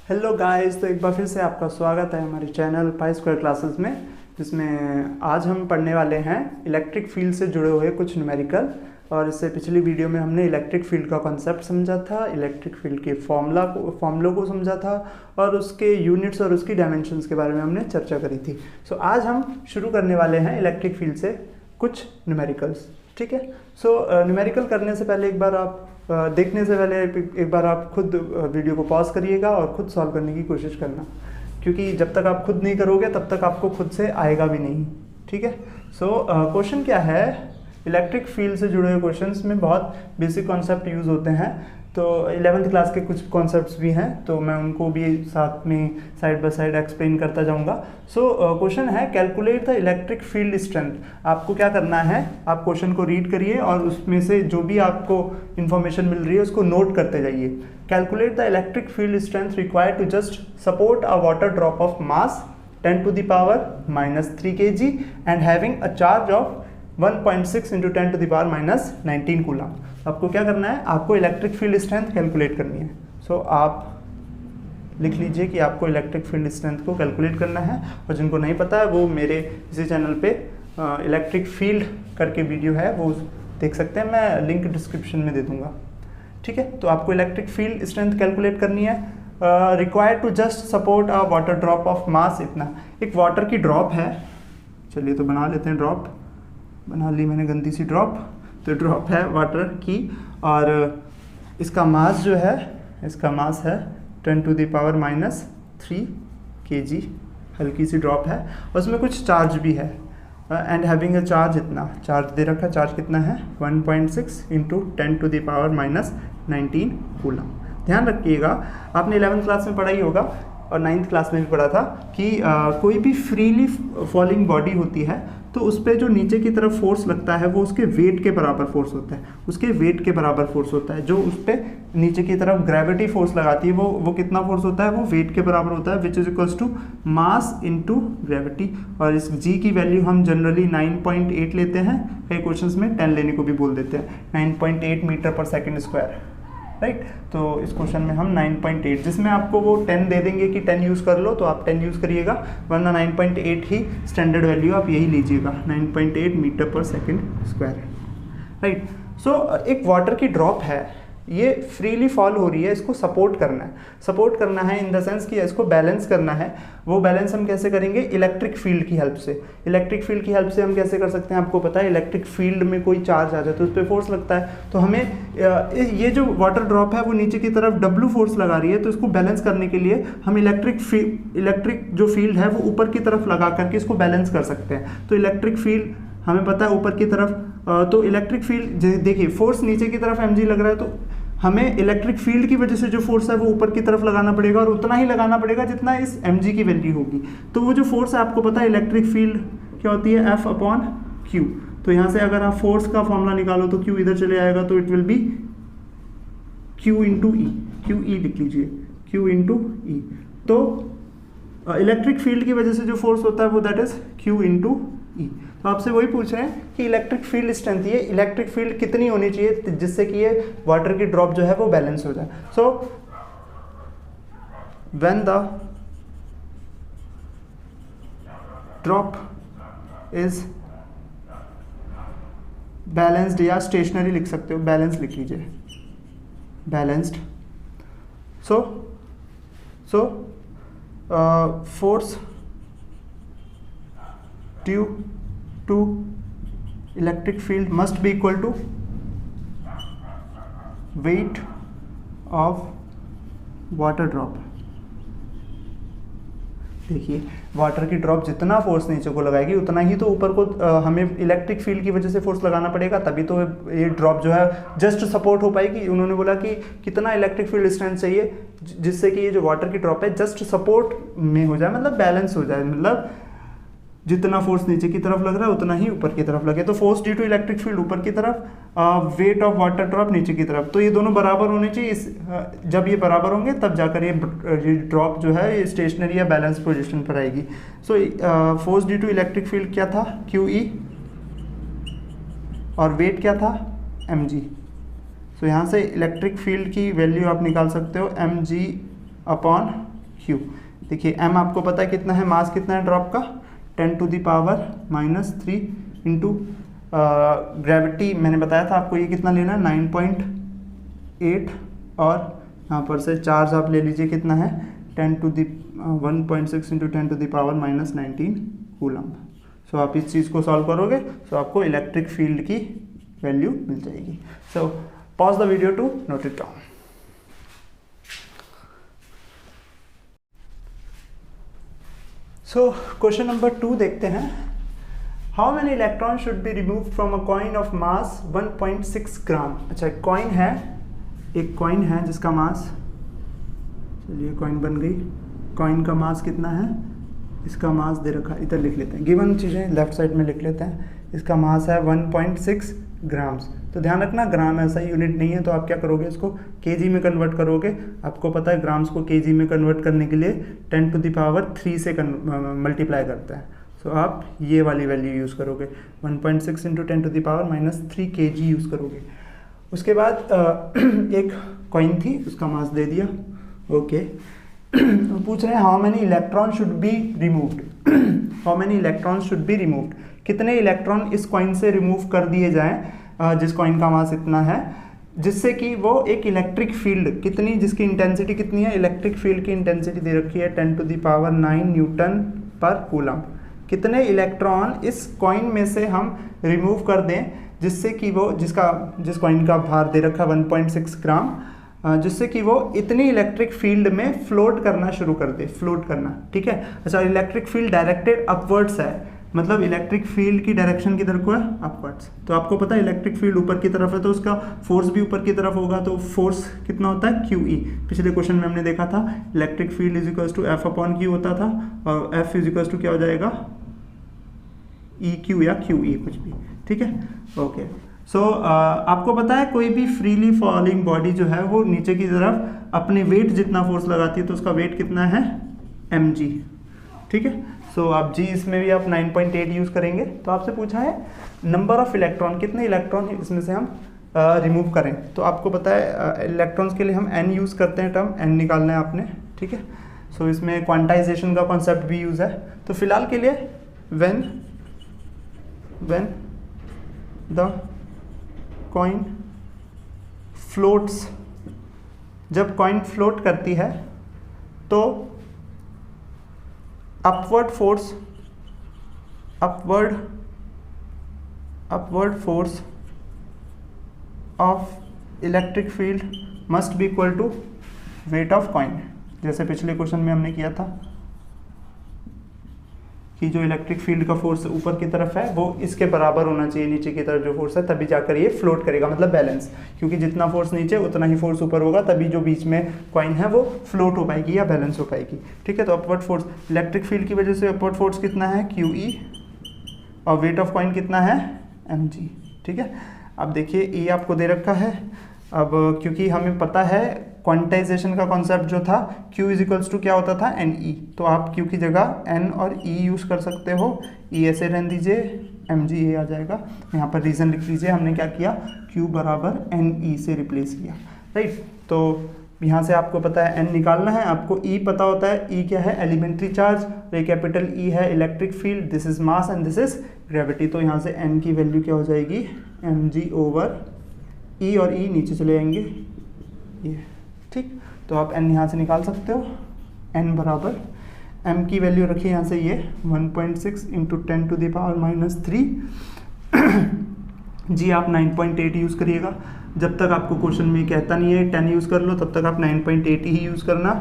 Hello guys, तो एक बार फिर से आपका स्वागत है हमारे चैनल पाई स्क्वायर क्लासेस में, जिसमें आज हम पढ़ने वाले हैं इलेक्ट्रिक फील्ड से जुड़े हुए कुछ न्यूमेरिकल। और इससे पिछली वीडियो में हमने इलेक्ट्रिक फील्ड का कॉन्सेप्ट समझा था, इलेक्ट्रिक फील्ड के फॉर्मूलों को समझा था और उसके यूनिट्स और उसकी डायमेंशंस के बारे में हमने चर्चा करी थी। सो आज हम शुरू करने वाले हैं इलेक्ट्रिक फील्ड से कुछ न्यूमेरिकल्स। ठीक है। सो न्यूमेरिकल करने से पहले एक बार आप देखने से पहले एक बार आप खुद वीडियो को पॉज करिएगा और खुद सॉल्व करने की कोशिश करना, क्योंकि जब तक आप खुद नहीं करोगे तब तक आपको खुद से आएगा भी नहीं। ठीक है। सो क्वेश्चन क्या है, इलेक्ट्रिक फील्ड से जुड़े हुए क्वेश्चंस में बहुत बेसिक कॉन्सेप्ट यूज़ होते हैं, तो 11th क्लास के कुछ कॉन्सेप्ट्स भी हैं, तो मैं उनको भी साथ में साइड बाय साइड एक्सप्लेन करता जाऊंगा। सो क्वेश्चन है calculate the electric field strength. आपको क्या करना है, आप क्वेश्चन को रीड करिए और उसमें से जो भी आपको इन्फॉर्मेशन मिल रही है उसको नोट करते जाइए। Calculate the electric field strength required to just support a water drop of mass 10 to the power -3 kg and having a charge of 1.6 into 10 to the power -19 coulomb. आपको क्या करना है, आपको इलेक्ट्रिक फील्ड स्ट्रेंथ कैलकुलेट करनी है। सो आप लिख लीजिए कि आपको इलेक्ट्रिक फील्ड स्ट्रेंथ को कैलकुलेट करना है, और जिनको नहीं पता है वो मेरे इसी चैनल पे इलेक्ट्रिक फील्ड करके वीडियो है, वो देख सकते हैं, मैं लिंक डिस्क्रिप्शन में दे दूंगा। ठीक है। तो आपको इलेक्ट्रिक फील्ड स्ट्रेंथ कैलकुलेट करनी है। Required to just support a water drop of mass, इतना एक वाटर की ड्रॉप है। चलिए तो बना लेते हैं, ड्रॉप बना ली मैंने, गंदी सी ड्रॉप। तो ड्रॉप है वाटर की, और इसका मास जो है, इसका मास है 10 to the power -3 kg, हल्की सी ड्रॉप है, और उसमें कुछ चार्ज भी है। एंड हैविंग अ चार्ज, इतना चार्ज दे रखा, चार्ज कितना है 1.6 into 10 to the power -19 coulomb. ध्यान रखिएगा, आपने 11th क्लास में पढ़ा ही होगा और 9th क्लास में भी पढ़ा था कि कोई भी फ्रीली फॉलिंग बॉडी होती है तो उस पर जो नीचे की तरफ फोर्स लगता है वो उसके वेट के बराबर फोर्स होता है, उसके वेट के बराबर फोर्स होता है। जो उस पर नीचे की तरफ ग्रेविटी फोर्स लगाती है वो कितना फोर्स होता है, वो वेट के बराबर होता है, which is equals to mass into gravity. और इस जी की वैल्यू हम जनरली 9.8 लेते हैं, कई क्वेश्चंस में 10 लेने को भी बोल देते हैं, 9.8 मीटर पर सेकेंड स्क्वायर। राइट। तो इस क्वेश्चन में हम 9.8, जिसमें आपको वो 10 दे देंगे कि 10 यूज़ कर लो, तो आप 10 यूज़ करिएगा, वरना 9.8 ही स्टैंडर्ड वैल्यू, आप यही लीजिएगा, 9.8 मीटर पर सेकेंड स्क्वायर। राइट। सो एक वाटर की ड्रॉप है, ये फ्रीली फॉल हो रही है, इसको सपोर्ट करना है। सपोर्ट करना है इन द सेंस कि इसको बैलेंस करना है। वो बैलेंस हम कैसे करेंगे, इलेक्ट्रिक फील्ड की हेल्प से। इलेक्ट्रिक फील्ड की हेल्प से हम कैसे कर सकते हैं, आपको पता है, इलेक्ट्रिक फील्ड में कोई चार्ज आ जाए तो उस पर फोर्स लगता है, तो हमें ये जो वाटर ड्रॉप है वो नीचे की तरफ डब्ल्यू फोर्स लगा रही है, तो इसको बैलेंस करने के लिए हम इलेक्ट्रिक जो फील्ड है वो ऊपर की तरफ लगा करके इसको बैलेंस कर सकते हैं। तो इलेक्ट्रिक फील्ड हमें पता है ऊपर की तरफ, तो इलेक्ट्रिक फील्ड देखिए, फोर्स नीचे की तरफ mg लग रहा है, तो हमें इलेक्ट्रिक फील्ड की वजह से जो फोर्स है वो ऊपर की तरफ लगाना पड़ेगा, और उतना ही लगाना पड़ेगा जितना इस mg की वैल्यू होगी। तो वो जो फोर्स है, आपको पता है इलेक्ट्रिक फील्ड क्या होती है, F/Q। तो यहाँ से अगर आप फोर्स का फॉर्मूला निकालो तो Q इधर चले आएगा, तो it will be Q × E, QE लिख लीजिए, Q × E। तो इलेक्ट्रिक फील्ड की वजह से जो फोर्स होता है वो दैट इज Q × E। तो आपसे वही पूछ रहे हैं कि इलेक्ट्रिक फील्ड स्ट्रेंथ, ये इलेक्ट्रिक फील्ड कितनी होनी चाहिए जिससे कि ये वाटर की ड्रॉप जो है वो बैलेंस हो जाए। So when the drop is balanced, या स्टेशनरी लिख सकते हो, बैलेंस लिख लीजिए, balanced. So force due to electric field must be equal to weight of water drop। देखिए, वाटर की ड्रॉप जितना फोर्स नीचे को लगाएगी उतना ही तो ऊपर को हमें इलेक्ट्रिक फील्ड की वजह से फोर्स लगाना पड़ेगा, तभी तो ये ड्रॉप जो है जस्ट सपोर्ट हो पाएगी। उन्होंने बोला कि कितना इलेक्ट्रिक फील्ड स्ट्रेंथ चाहिए जिससे कि ये जो वाटर की ड्रॉप है जस्ट सपोर्ट में हो जाए, मतलब बैलेंस हो जाए, मतलब जितना फोर्स नीचे की तरफ लग रहा है उतना ही ऊपर की तरफ लगे। तो force due to electric field ऊपर की तरफ, वेट ऑफ वाटर ड्रॉप नीचे की तरफ, तो ये दोनों बराबर होने चाहिए। जब ये बराबर होंगे तब जाकर ये ड्रॉप जो है ये स्टेशनरी या बैलेंस पोजीशन पर आएगी। So force due to electric field क्या था, QE, और वेट क्या था, mg। सो यहाँ से इलेक्ट्रिक फील्ड की वैल्यू आप निकाल सकते हो mg/1 क्यू। देखिए m आपको पता है कितना है, मास कितना है ड्रॉप का 10⁻³ इंटू ग्रेविटी मैंने बताया था आपको ये कितना लेना है 9.8 और यहाँ पर से चार्ज आप ले लीजिए कितना है 1.6 इंटू 10⁻⁻19 कूलम्ब। सो आप इस चीज़ को सॉल्व करोगे तो आपको इलेक्ट्रिक फील्ड की वैल्यू मिल जाएगी। So pause the video to note it down. So question number 2 देखते हैं। How many electron should be remove from a coin of mass 1.6 gram. अच्छा एक कॉइन है जिसका मास, चलिए कॉइन बन गई, कॉइन का मास कितना है, इसका मास दे रखा, इधर लिख लेते हैं, गिवन चीज़ें लेफ्ट साइड में लिख लेते हैं। इसका मास है 1.6 ग्राम्स। तो ध्यान रखना ग्राम ऐसा यूनिट नहीं है, तो आप क्या करोगे इसको केजी में कन्वर्ट करोगे। आपको पता है ग्राम्स को केजी में कन्वर्ट करने के लिए 10⁻³ से मल्टीप्लाई करते हैं। सो आप ये वाली वैल्यू यूज़ करोगे 1.6 इंटू 10⁻³ kg यूज़ करोगे। उसके बाद एक कॉइन थी उसका मास दे दिया, ओके। पूछ रहे हैं how many electron should be removed, how many electron should be removed, कितने इलेक्ट्रॉन इस कॉइन से रिमूव कर दिए जाएं जिस कॉइन का मास इतना है, जिससे कि वो एक इलेक्ट्रिक फील्ड कितनी, जिसकी इंटेंसिटी कितनी है, इलेक्ट्रिक फील्ड की इंटेंसिटी दे रखी है 10⁹ न्यूटन पर कूलम। कितने इलेक्ट्रॉन इस कॉइन में से हम रिमूव कर दें जिससे कि वो जिस कॉइन का भार दे रखा 1.6 ग्राम, जिससे कि वो इतनी इलेक्ट्रिक फील्ड में फ्लोट करना शुरू कर दे, फ्लोट करना, ठीक है। अच्छा इलेक्ट्रिक फील्ड डायरेक्टेड अपवर्ड्स है, मतलब इलेक्ट्रिक फील्ड की डायरेक्शन किधर को है, अपवर्ड्स। तो आपको पता है इलेक्ट्रिक फील्ड ऊपर की तरफ है तो उसका फोर्स भी ऊपर की तरफ होगा, तो फोर्स कितना होता है QE। पिछले क्वेश्चन में हमने देखा था electric field is equals to F/Q होता था, और F इज इक्वल्स टू क्या हो जाएगा EQ या QE कुछ भी, ठीक है, ओके। सो आपको पता है कोई भी फ्रीली फॉलिंग बॉडी जो है वो नीचे की तरफ अपने वेट जितना फोर्स लगाती है तो उसका वेट कितना है mg, ठीक है। सो आप g इसमें भी आप 9.8 यूज़ करेंगे। तो आपसे पूछा है नंबर ऑफ इलेक्ट्रॉन, कितने इलेक्ट्रॉन इसमें से हम रिमूव करें। तो आपको पता है इलेक्ट्रॉन्स के लिए हम n यूज़ करते हैं, टर्म n निकालना है आपने, ठीक है। सो इसमें क्वांटाइजेशन का कॉन्सेप्ट भी यूज़ है। तो फिलहाल के लिए व्हेन द कॉइन फ्लोट्स, जब कॉइन फ्लोट करती है तो upward force of electric field must be equal to weight of coin. जैसे पिछले क्वेश्चन में हमने किया था कि जो इलेक्ट्रिक फील्ड का फोर्स ऊपर की तरफ है वो इसके बराबर होना चाहिए नीचे की तरफ जो फोर्स है, तभी जाकर ये फ्लोट करेगा, मतलब बैलेंस। क्योंकि जितना फोर्स नीचे उतना ही फोर्स ऊपर होगा, तभी जो बीच में कॉइन है वो फ्लोट हो पाएगी या बैलेंस हो पाएगी, ठीक है। तो अपवर्ड फोर्स इलेक्ट्रिक फील्ड की वजह से अपवर्ड फोर्स कितना है QE, और वेट ऑफ कॉइन कितना है mg, ठीक है। अब देखिए E आपको दे रखा है। अब क्योंकि हमें पता है क्वांटाइजेशन का कॉन्सेप्ट जो था Q इज इक्वल्स टू क्या होता था NE, तो आप Q की जगह N और E यूज़ कर सकते हो। E ऐसे रहने दीजिए, mg ये आ जाएगा। यहाँ पर रीज़न लिख लीजिए, हमने क्या किया Q बराबर NE से रिप्लेस किया, राइट। तो यहाँ से आपको पता है N निकालना है, आपको E पता होता है। E क्या है, एलिमेंट्री चार्ज, ये कैपिटल E है electric field, this is mass and this is gravity. तो यहाँ से N की वैल्यू क्या हो जाएगी mg ओवर E, और E नीचे चले जाएंगे ये, ठीक। तो आप n यहाँ से निकाल सकते हो, n बराबर m की वैल्यू रखिए यहाँ से ये 1.6 इंटू 10⁻³ जी आप 9.8 यूज़ करिएगा। जब तक आपको क्वेश्चन में कहता नहीं है 10 यूज़ कर लो, तब तक आप 9.8 ही यूज़ करना,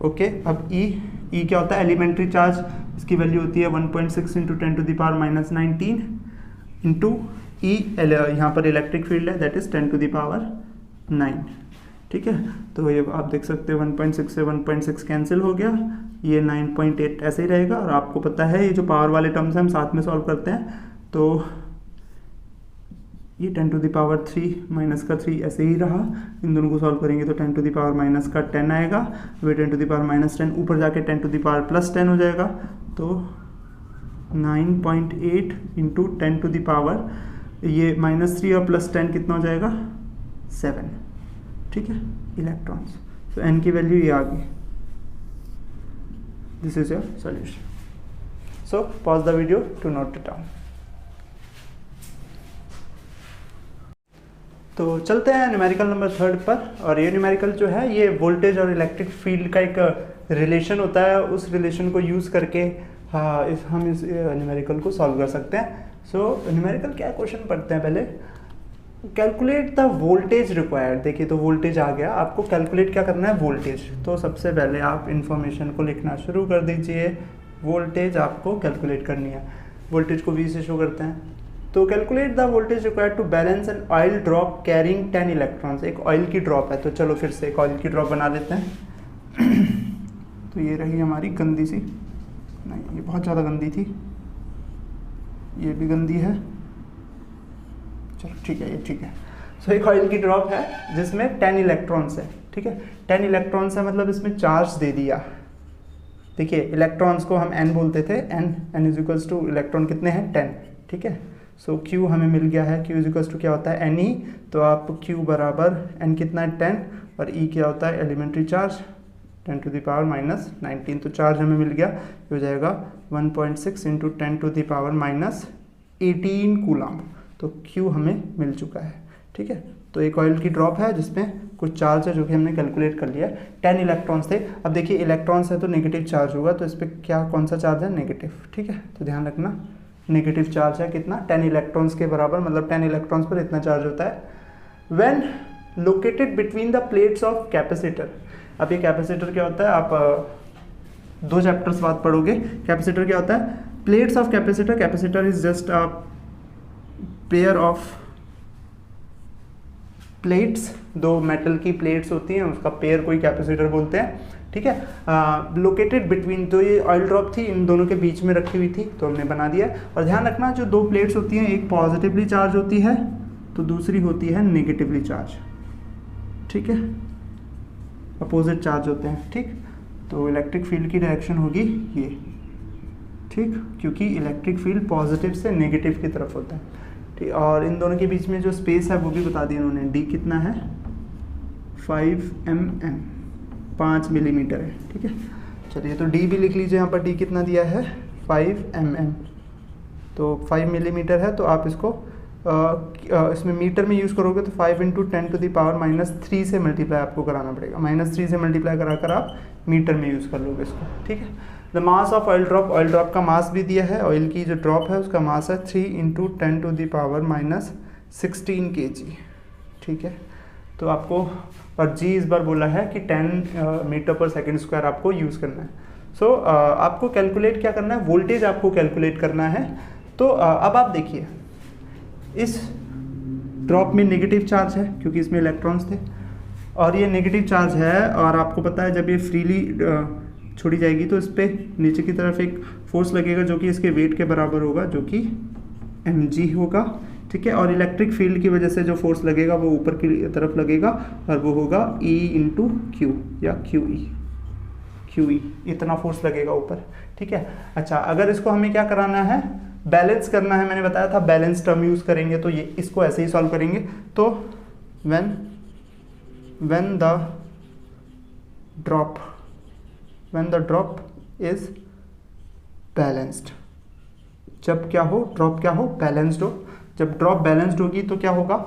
ओके। अब E क्या होता है, एलिमेंट्री चार्ज, इसकी वैल्यू होती है 1.6 इंटू 10⁻⁻19 इंटू E, यहाँ पर इलेक्ट्रिक फील्ड है दैट इज 10⁻⁹, ठीक है। तो ये आप देख सकते हैं 1.6 से 1.6 कैंसिल हो गया, ये 9.8 ऐसे ही रहेगा। और आपको पता है ये जो पावर वाले टर्म्स हैं हम साथ में सॉल्व करते हैं, तो ये 10⁻³ माइनस का 3 ऐसे ही रहा। इन दोनों को सॉल्व करेंगे तो 10⁻⁻10 आएगा, वे 10⁻⁻10 ऊपर जाके 10⁻+10 हो जाएगा। तो 9.8 इंटू 10⁻, ये -3 और +10 कितना हो जाएगा 7, ठीक है, इलेक्ट्रॉन्स। तो n की वैल्यू ये आ गई। This is your solution. So pause the video to note it down. तो चलते हैं न्यूमेरिकल नंबर 3 पर. और ये न्यूमेरिकल जो है ये वोल्टेज और इलेक्ट्रिक फील्ड का एक रिलेशन होता है. उस रिलेशन को यूज़ करके हम इस न्यूमेरिकल को सॉल्व कर सकते हैं. सो न्यूमेरिकल क्या क्वेश्चन पढ़ते हैं पहले. Calculate the voltage required. देखिए तो वोल्टेज आ गया, आपको कैलकुलेट क्या करना है, वोल्टेज. तो सबसे पहले आप इन्फॉर्मेशन को लिखना शुरू कर दीजिए. वोल्टेज आपको कैलकुलेट करनी है. वोल्टेज को V से शो करते हैं. तो calculate the voltage required to balance an oil drop carrying 10 electrons. एक ऑयल की ड्रॉप है, तो चलो फिर से एक ऑयल की ड्रॉप बना लेते हैं. तो ये रही हमारी गंदी सी, नहीं ये बहुत ज़्यादा गंदी थी, ये भी गंदी है, चलो ठीक है ये ठीक है. सो एक ऑयल की ड्रॉप है जिसमें 10 इलेक्ट्रॉन्स है. ठीक है, 10 इलेक्ट्रॉन्स है मतलब इसमें चार्ज दे दिया. देखिए इलेक्ट्रॉन्स को हम n बोलते थे, n is equals two electron कितने हैं 10. ठीक है, सो q हमें मिल गया है, q इज इक्वल्स टू क्या होता है ne. तो आप q बराबर n कितना है 10 और e क्या होता है elementary charge 10 to the power minus 19. तो चार्ज हमें मिल गया, ये हो जाएगा 1.6 into 10 to the power minus 18 coulomb. तो Q हमें मिल चुका है. ठीक है, तो एक ऑयल की ड्रॉप है जिसमें कुछ चार्ज है जो कि हमने कैलकुलेट कर लिया. 10 इलेक्ट्रॉन्स थे. अब देखिए इलेक्ट्रॉन्स है तो नेगेटिव चार्ज होगा, तो इस पर क्या कौन सा चार्ज है, नेगेटिव. ठीक है, तो ध्यान रखना नेगेटिव चार्ज है कितना, 10 इलेक्ट्रॉन्स के बराबर, मतलब 10 इलेक्ट्रॉन्स पर इतना चार्ज होता है. When located between the plates of capacitor. अब ये कैपेसिटर क्या होता है, आप 2 चैप्टर्स बाद पढ़ोगे. कैपेसिटर क्या होता है, plates of capacitor. Capacitor is just a pair of plates. 2 metal की प्लेट्स होती हैं, उसका पेयर कोई कैपेसिटर बोलते हैं. ठीक है, लोकेटेड बिटवीन. तो ये ऑयल ड्रॉप थी, इन दोनों के बीच में रखी हुई थी, तो हमने बना दिया. और ध्यान रखना जो 2 प्लेट्स होती हैं, एक पॉजिटिवली चार्ज होती है तो दूसरी होती है नेगेटिवली चार्ज. ठीक है, अपोजिट चार्ज होते हैं. ठीक, तो इलेक्ट्रिक फील्ड की डायरेक्शन होगी ये. ठीक, क्योंकि इलेक्ट्रिक फील्ड पॉजिटिव से नेगेटिव की तरफ होता है. ठीक, और इन दोनों के बीच में जो स्पेस है वो भी बता दिया उन्होंने. डी कितना है 5 mm, 5 मिलीमीटर है. ठीक है, चलिए तो डी भी लिख लीजिए. यहाँ पर डी कितना दिया है 5 mm, तो 5 मिलीमीटर है. तो आप इसको इसमें मीटर में यूज़ करोगे तो 5 into 10 to the power minus 3 से मल्टीप्लाई आपको कराना पड़ेगा. -3 से मल्टीप्लाई कराकर आप मीटर में यूज़ कर लोगे इसको. ठीक है, the mass of oil drop. Oil drop का मास भी दिया है. ऑयल की जो ड्रॉप है उसका मास है 3 into 10 to the power minus 16 kg. ठीक है, तो आपको और जी इस बार बोला है कि 10 मीटर पर सेकेंड स्क्वायर आपको यूज़ करना है. सो आपको कैलकुलेट क्या करना है, वोल्टेज आपको कैलकुलेट करना है. तो अब आप देखिए इस ड्रॉप में नेगेटिव चार्ज है क्योंकि इसमें इलेक्ट्रॉन्स थे, और ये नेगेटिव चार्ज है. और आपको पता है जब ये फ्रीली छोड़ी जाएगी तो इस पर नीचे की तरफ एक फोर्स लगेगा जो कि इसके वेट के बराबर होगा, जो कि mg होगा. ठीक है, और इलेक्ट्रिक फील्ड की वजह से जो फोर्स लगेगा वो ऊपर की तरफ लगेगा और वो होगा E इंटू क्यू या QE. इतना फोर्स लगेगा ऊपर. ठीक है, अच्छा अगर इसको हमें क्या कराना है, बैलेंस करना है. मैंने बताया था बैलेंस टर्म यूज़ करेंगे, तो ये इसको ऐसे ही सॉल्व करेंगे. तो when the drop is balanced. जब क्या हो, ड्रॉप क्या हो, बैलेंस्ड हो. जब ड्रॉप बैलेंस्ड होगी तो क्या होगा,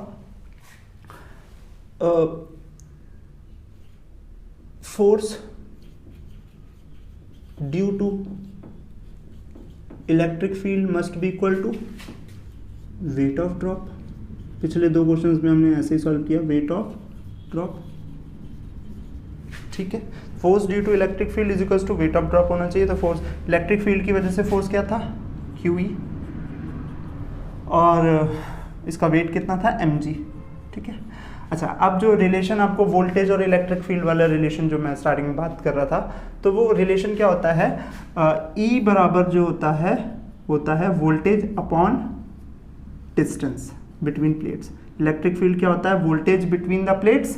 force due to electric field must be equal to weight of drop. पिछले 2 क्वेश्चंस में हमने ऐसे ही सॉल्व किया, वेट ऑफ ड्रॉप. ठीक है, force due to electric field is equal to weight of drop होना चाहिए. तो फोर्स इलेक्ट्रिक फील्ड की वजह से फोर्स क्या था QE, और इसका वेट कितना था mg. ठीक है, अच्छा अब जो रिलेशन आपको वोल्टेज और इलेक्ट्रिक फील्ड वाला रिलेशन जो मैं स्टार्टिंग में बात कर रहा था, तो वो रिलेशन क्या होता है, E बराबर जो होता है voltage upon distance between plates. Electric field क्या होता है, voltage between the plates.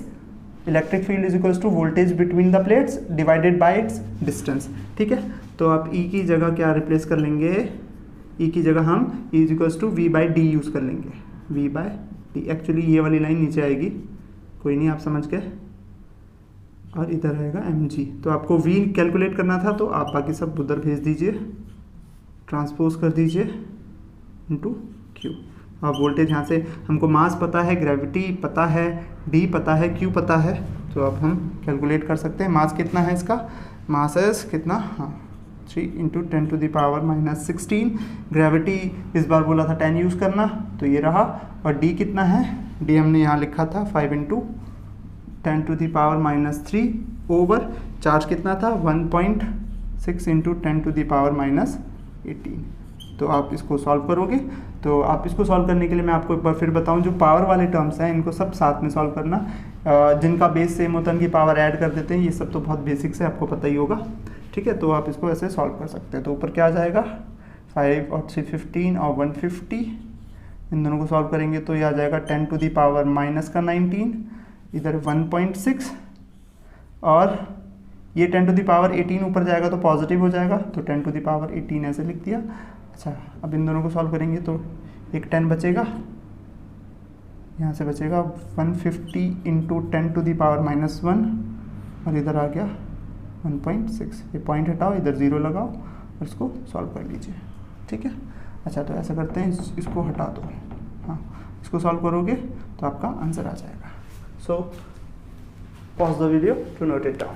Electric field is equals to voltage between the plates divided by its distance. ठीक है, तो आप E की जगह क्या रिप्लेस कर लेंगे, E की जगह हम E is equals to V/D use कर लेंगे. V/D एक्चुअली ये वाली लाइन नीचे आएगी, कोई नहीं आप समझ गए. और इधर रहेगा mg। तो आपको v कैलकुलेट करना था, तो आप बाकी सब उधर भेज दीजिए, ट्रांसपोज कर दीजिए इनटू q। अब वोल्टेज यहाँ से हमको मास पता है, ग्रेविटी पता है, d पता है, q पता है, तो अब हम कैलकुलेट कर सकते हैं। मास कितना है इसका, मास है कितना, हाँ 3 × 10⁻16। ग्रेविटी इस बार बोला था 10 यूज़ करना, तो ये रहा। और d कितना है, d हमने यहाँ लिखा था 5 × 10⁻³ ओवर चार्ज कितना था 1.6 × 10⁻18। तो आप इसको सॉल्व करोगे, तो आप इसको सॉल्व करने के लिए मैं आपको एक बार फिर बताऊं, जो पावर वाले टर्म्स हैं इनको सब साथ में सॉल्व करना। जिनका बेस सेम होता है उनकी पावर ऐड कर देते हैं, ये सब तो बहुत बेसिक्स है, आपको पता ही होगा। ठीक है, तो आप इसको ऐसे सॉल्व कर सकते हैं। तो ऊपर क्या आ जाएगा 5 और 3 15 और 150, इन दोनों को सॉल्व करेंगे तो ये आ जाएगा 10⁻⁻19, इधर 1.6 और ये 10⁻18 ऊपर जाएगा तो पॉजिटिव हो जाएगा, तो 10⁻18 ऐसे लिख दिया। अच्छा, अब इन दोनों को सॉल्व करेंगे तो एक 10 बचेगा, यहाँ से बचेगा 150 × 10⁻⁻1 और इधर आ गया 1.6। ये पॉइंट हटाओ, इधर 0 लगाओ और इसको सॉल्व कर लीजिए। ठीक है, अच्छा तो ऐसा करते हैं, इसको हटा दो, हाँ इसको सॉल्व करोगे तो आपका आंसर आ जाएगा। So pause the video to note it down.